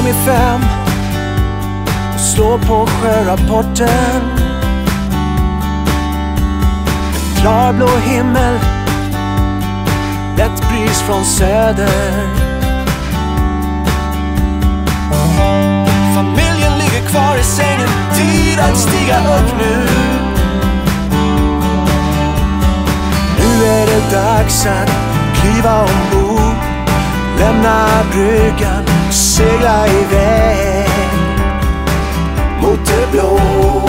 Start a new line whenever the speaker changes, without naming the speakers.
fram i 5 och slår på sjörapporten. En klarblå himmel, lätt bris från söder. Familjen ligger kvar i sängen, tid att stiga upp nu. Nu är det dags att kliva ombord, lämna bryggan och segla iväg mot det blå.